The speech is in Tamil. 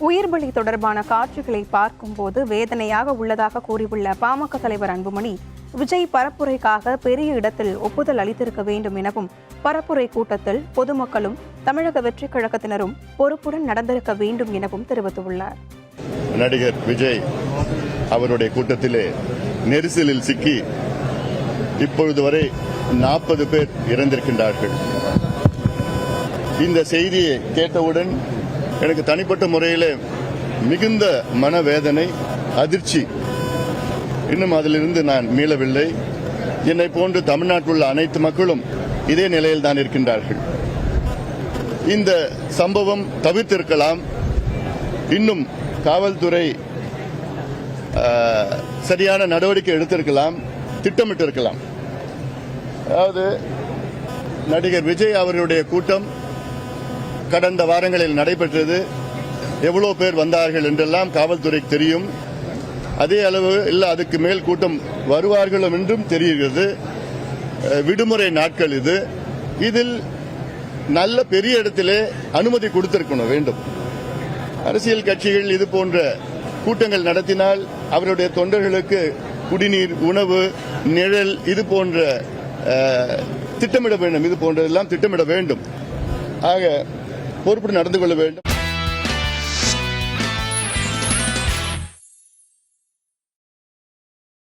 உயிர்பலி தொடர்பான காட்சிகளை பார்க்கும்போது வேதனையாக உள்ளதாக கூறியுள்ள பாமக தலைவர் அன்புமணி, விஜய் பரப்புரைக்காக பெரிய இடத்தில் ஒப்புதல் அளித்திருக்க வேண்டும் எனவும், பரப்புரை கூட்டத்தில் பொதுமக்களும் தமிழக வெற்றிக் கழகத்தினரும் பொறுப்புடன் நடந்திருக்க வேண்டும் எனவும் தெரிவித்துள்ளார். நடிகர் விஜய் அவருடைய கூட்டத்திலே நெரிசலில் சிக்கி இப்பொழுது வரை 40 பேர் இறந்திருக்கின்றார்கள். இந்த செய்தியை கேட்டவுடன் எனக்கு தனிப்பட்ட முறையில் மிகுந்த மனவேதனை, அதிர்ச்சி. இன்னும் அதிலிருந்து நான் மீளவில்லை. என்னை போன்று தமிழ்நாட்டில் உள்ள அனைத்து மக்களும் இதே நிலையில் தான் இருக்கின்றார்கள். இந்த சம்பவம் தவிர்த்திருக்கலாம். இன்னும் காவல்துறை சரியான நடவடிக்கை எடுத்திருக்கலாம், திட்டமிட்டிருக்கலாம். அதாவது நடிகர் விஜய் அவர்களுடைய கூட்டம் கடந்த வாரங்களில் நடைபெற்றது. எவ்வளவு பேர் வந்தார்கள் என்றெல்லாம் காவல்துறைக்கு தெரியும். அதே அளவு இல்லை, அதுக்கு மேல் கூட்டம் வருவார்களும் என்றும் தெரிகிறது. விடுமுறை நாட்கள் இது. இதில் நல்ல பெரிய இடத்திலே அனுமதி கொடுத்திருக்கணும் வேண்டும். அரசியல் கட்சிகள் இது போன்ற கூட்டங்கள் நடத்தினால் அவருடைய தொண்டர்களுக்கு குடிநீர், உணவு, நிழல் இது போன்ற திட்டமிட வேண்டும். இது போன்றதெல்லாம் திட்டமிட வேண்டும். ஆக பொறுப்புடன் நடந்து கொள்ள வேண்டும்.